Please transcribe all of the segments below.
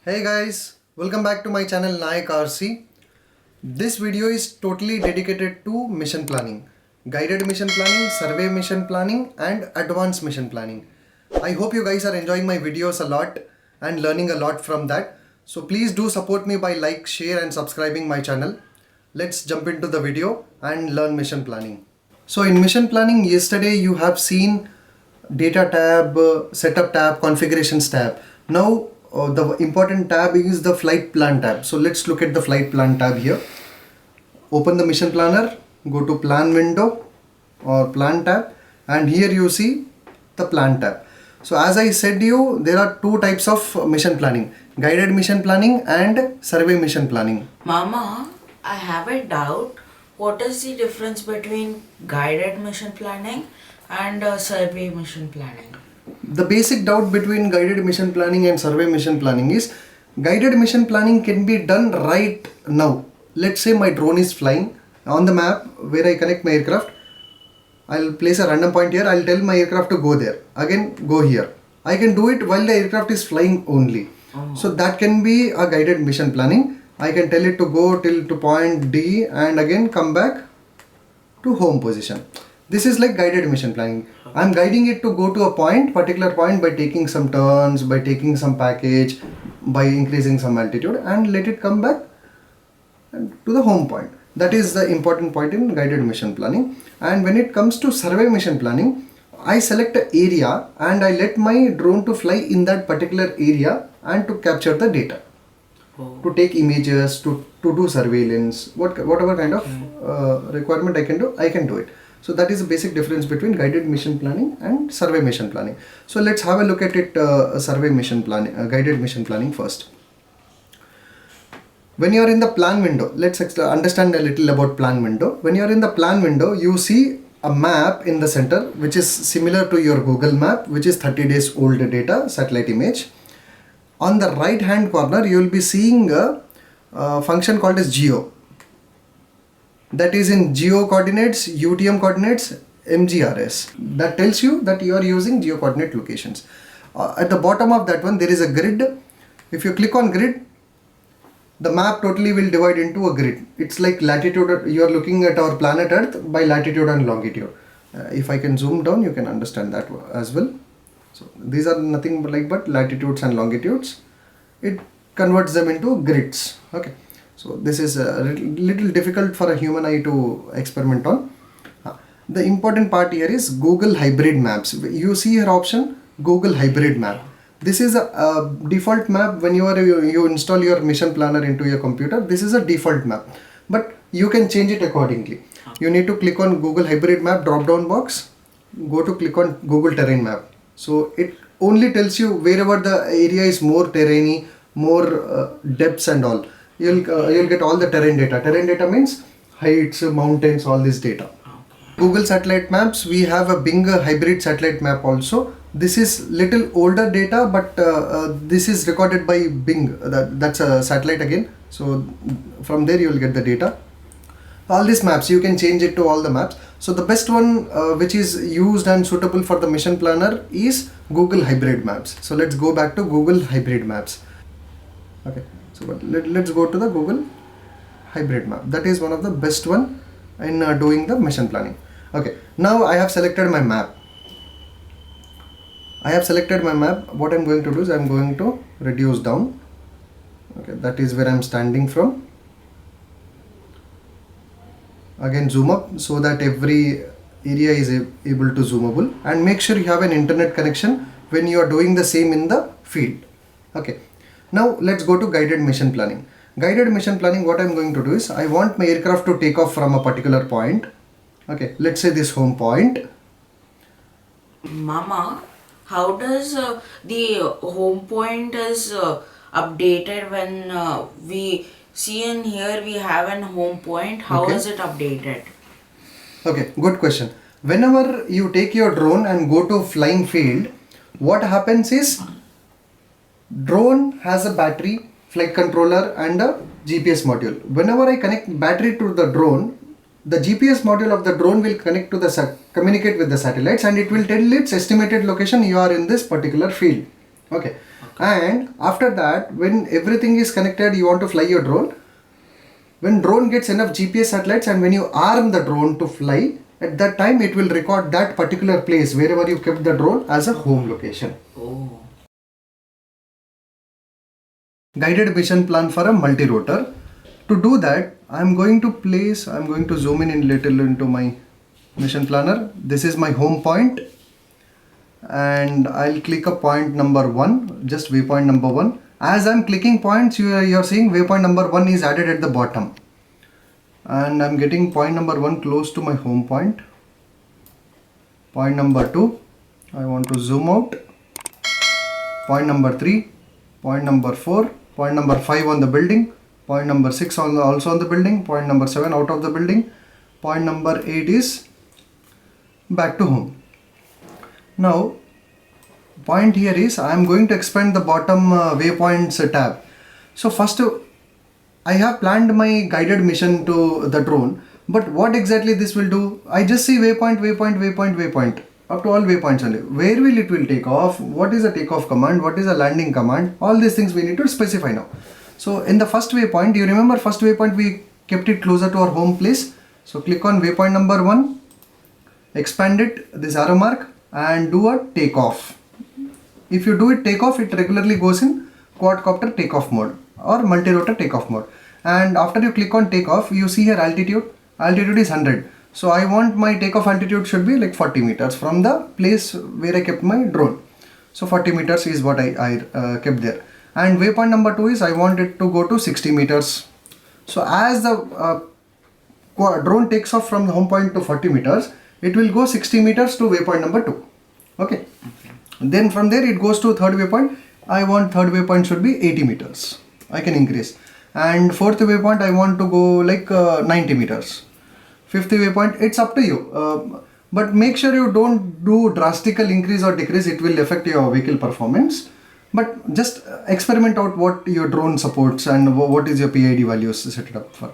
Hey guys, welcome back to my channel Nayak RC. This video is totally dedicated to mission planning, guided mission planning, survey mission planning and advanced mission planning. I hope you guys are enjoying my videos a lot and learning a lot from that. So please do support me by like, share and subscribing my channel. Let's jump into the video and learn mission planning. So in mission planning, yesterday you have seen data tab, setup tab, configurations tab. Now the important tab is the flight plan tab. So let's look at the flight plan tab here. Open the mission planner, go to plan window or plan tab, and here you see the plan tab. So as I said you, there are two types of mission planning: guided mission planning and survey mission planning. Mama, I have a doubt. What is the difference between guided mission planning and survey mission planning? The basic doubt between guided mission planning and survey mission planning is guided mission planning can be done right now. Let's say my drone is flying on the map where I connect my aircraft. I'll place a random point here. I'll tell my aircraft to go there. Again, go here. I can do it while the aircraft is flying only. So that can be a guided mission planning. I can tell it to go till to point D and again come back to home position. This is like guided mission planning. I'm guiding it to go to a particular point by taking some turns, by taking some package, by increasing some altitude and let it come back to the home point. That is the important point in guided mission planning. And when it comes to survey mission planning, I select an area and I let my drone to fly in that particular area and to capture the data. To take images, to do surveillance, whatever kind of requirement I can do it. So that is the basic difference between guided mission planning and survey mission planning. So let's have a look at it, survey mission planning, guided mission planning first. When you are in the plan window, let's understand a little about plan window. When you are in the plan window, you see a map in the center which is similar to your Google map, which is 30 days old data, satellite image. On the right hand corner, you will be seeing a function called as geo. That is in geo coordinates, UTM coordinates, MGRS. That tells you that you are using geo coordinate locations. At the bottom of that one, there is a grid. If you click on grid, the map totally will divide into a grid. It's like latitude. You are looking at our planet Earth by latitude and longitude. If I can zoom down, you can understand that as well. So these are nothing but latitudes and longitudes. It converts them into grids. Okay. So this is a little difficult for a human eye to experiment on. The important part here is Google Hybrid Maps. You see here option Google Hybrid Map. This is a default map when you install your mission planner into your computer. This is a default map, but you can change it accordingly. You need to click on Google Hybrid Map drop down box. Go to click on Google Terrain Map. So it only tells you wherever the area is more terrainy, more depths and all. You'll get all the terrain data. Terrain data means heights, mountains, all this data. Google satellite maps, we have a Bing hybrid satellite map also. This is little older data, but this is recorded by Bing. That's a satellite again. So from there you will get the data. All these maps, you can change it to all the maps. So the best one which is used and suitable for the mission planner is Google Hybrid Maps. So let's go back to Google Hybrid Maps. Okay. So but let's go to the Google Hybrid Map. That is one of the best one in doing the mission planning. Okay. Now I have selected my map. What I'm going to do is I'm going to reduce down. Okay. That is where I'm standing from. Again zoom up so that every area is able to zoomable, and make sure you have an internet connection when you are doing the same in the field. Okay. Now let's go to guided mission planning. Guided mission planning, what I'm going to do is I want my aircraft to take off from a particular point. Okay, let's say this home point. Mama, how does the home point is updated when we see in here we have an home point? How is it updated? Okay, good question. Whenever you take your drone and go to flying field, what happens is drone has a battery, flight controller and a GPS module. Whenever I connect battery to the drone, the GPS module of the drone will connect to the communicate with the satellites, and it will tell its estimated location you are in this particular field. Okay. And after that, when everything is connected, you want to fly your drone. When drone gets enough GPS satellites and when you arm the drone to fly, at that time it will record that particular place wherever you kept the drone as a home location. Oh. Guided mission plan for a multi-rotor. To do that, I'm going to zoom in little into my mission planner. This is my home point. And I'll click a point number 1, just waypoint number 1. As I'm clicking points, you're seeing waypoint number 1 is added at the bottom. And I'm getting point number 1 close to my home point. Point number 2, I want to zoom out. Point number 3, point number 4, point number 5 on the building, point number 6 also on the building, point number 7 out of the building, point number 8 is back to home. Now, point here is I am going to expand the bottom waypoints tab. So first I have planned my guided mission to the drone, but what exactly this will do? I just see waypoint up to all waypoints only. Where will it take off? What is a takeoff command? What is a landing command? All these things we need to specify now. So in the first waypoint, you remember first waypoint we kept it closer to our home place. So click on waypoint number 1, expand it, this arrow mark, and do a takeoff. If you do it takeoff, it regularly goes in quadcopter takeoff mode or multi-rotor takeoff mode. And after you click on takeoff, you see here altitude is 100. So I want my takeoff altitude should be like 40 meters from the place where I kept my drone. So 40 meters is what I kept there. And waypoint number 2 is I want it to go to 60 meters. So as the drone takes off from the home point to 40 meters, it will go 60 meters to waypoint number 2. Okay. Then from there it goes to third waypoint. I want third waypoint should be 80 meters. I can increase. And fourth waypoint I want to go like 90 meters. Fifth waypoint, it's up to you. But make sure you don't do drastical increase or decrease. It will affect your vehicle performance. But just experiment out what your drone supports and what is your PID values set it up for.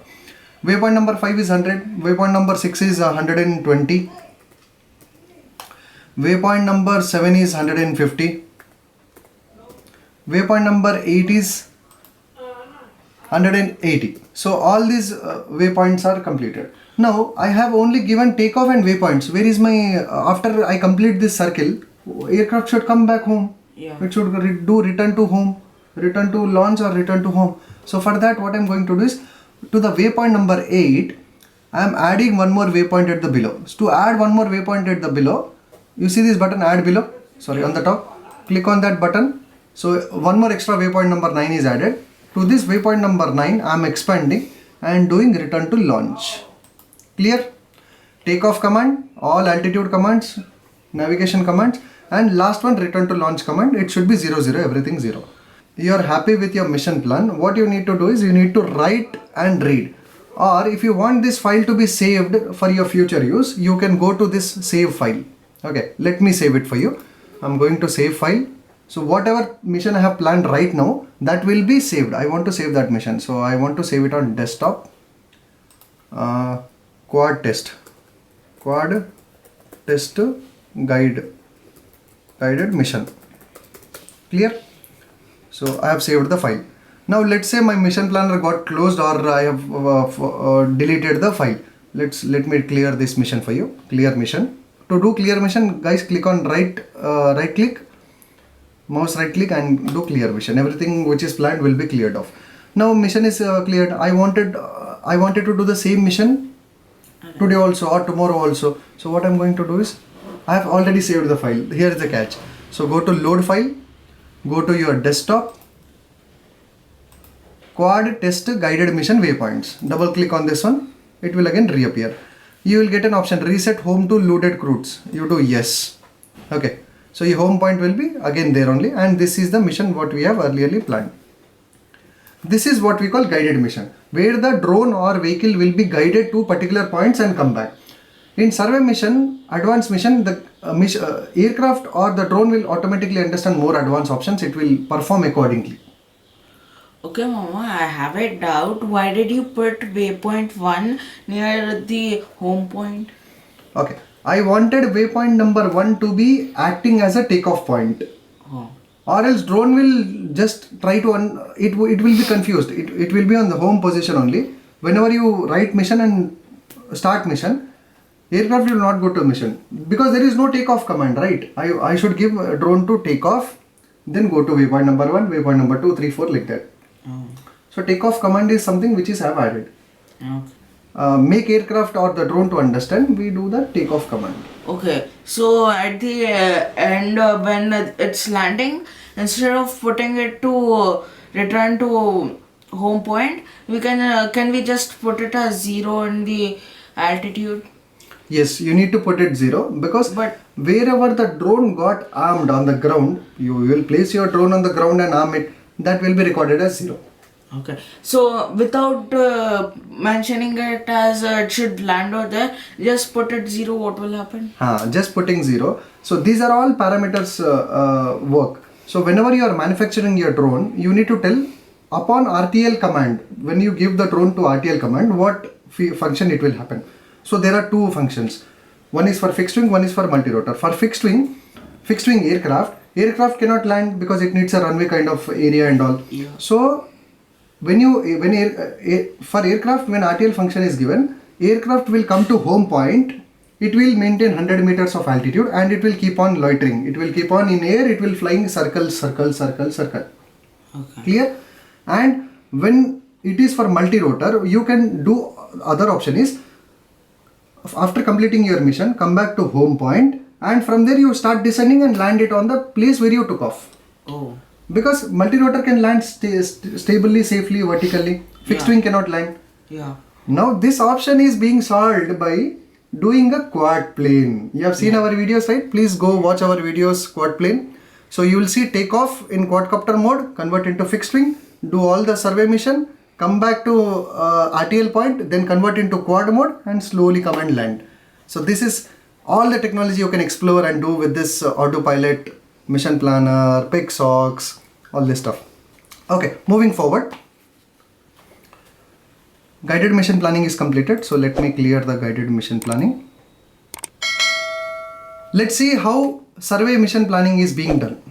Waypoint number 5 is 100. Waypoint number 6 is 120. Waypoint number 7 is 150. Waypoint number 8 is 180. So all these waypoints are completed. Now I have only given takeoff and waypoints. Where is my, after I complete this circle, aircraft should come back home. Yeah. It should do return to home, return to launch or return to home. So for that what I am going to do is, to the waypoint number 8, I am adding one more waypoint at the below. So to add one more waypoint at the below, you see this button add below, on the top, click on that button. So one more extra waypoint number 9 is added. To this waypoint number 9, I am expanding and doing return to launch. Clear? Takeoff command, all altitude commands, navigation commands, and last one return to launch command. It should be 00, everything 0. You are happy with your mission plan. What you need to do is you need to write and read. Or if you want this file to be saved for your future use, you can go to this save file. Okay, let me save it for you. I'm going to save file. So whatever mission I have planned right now, that will be saved. I want to save that mission. So I want to save it on desktop. Quad test guided mission. Clear? So I have saved the file. Now let's say my mission planner got closed or I have deleted the file. Let me clear this mission for you. Clear mission. To do clear mission, guys, click on right click, mouse right click and do clear mission. Everything which is planned will be cleared off. Now mission is cleared. I wanted to do the same mission today also or tomorrow also. So what I'm going to do is, I have already saved the file. Here is the catch. So go to load file, go to your desktop, quad test guided mission waypoints. Double click on this one. It will again reappear. You will get an option reset home to loaded routes. You do yes. Okay. So your home point will be again there only, and this is the mission what we have earlierly planned. This is what we call guided mission, where the drone or vehicle will be guided to particular points and come back. In survey mission, advanced mission, the aircraft or the drone will automatically understand more advanced options. It will perform accordingly. Okay, Mama, I have a doubt. Why did you put waypoint 1 near the home point? Okay, I wanted waypoint number 1 to be acting as a takeoff point. Oh. or else drone will just try to it will be confused. It will be on the home position only. Whenever you write mission and start mission, aircraft will not go to mission because there is no takeoff command, right? I should give a drone to take off, then go to waypoint number 1, waypoint number 2, 3, 4, like that. Oh. So takeoff command is something which is have added. Okay. Make aircraft or the drone to understand, we do the takeoff command. Okay, so at the end when it's landing, instead of putting it to return to home point, we can we just put it as 0 in the altitude? Yes, you need to put it 0 because But- wherever the drone got armed on the ground, you will place your drone on the ground and arm it. That will be recorded as 0. Okay, so without mentioning it as it should land over there, just put it 0, what will happen? Just putting 0. So these are all parameters work. So whenever you are manufacturing your drone, you need to tell upon RTL command, when you give the drone to RTL command, what function it will happen. So there are 2 functions. One is for fixed wing, one is for multi-rotor. For fixed wing aircraft cannot land because it needs a runway kind of area and all. Yeah. So for aircraft, when RTL function is given, aircraft will come to home point. It will maintain 100 meters of altitude and it will keep on loitering. It will keep on in air. It will flying circle. Okay. Clear? And when it is for multi-rotor, you can do other option is after completing your mission, come back to home point and from there you start descending and land it on the place where you took off. Oh. Because multi-rotor can land stably, safely, vertically. Fixed Yeah. wing cannot land. Yeah. Now this option is being solved by doing a quad plane. You have seen our videos, right? Please go watch our videos, quad plane. So you will see takeoff in quadcopter mode, convert into fixed wing, do all the survey mission, come back to RTL point, then convert into quad mode and slowly come and land. So this is all the technology you can explore and do with this autopilot, mission planner, PixOx, all this stuff. Okay, moving forward. Guided mission planning is completed. So let me clear the guided mission planning. Let's see how survey mission planning is being done.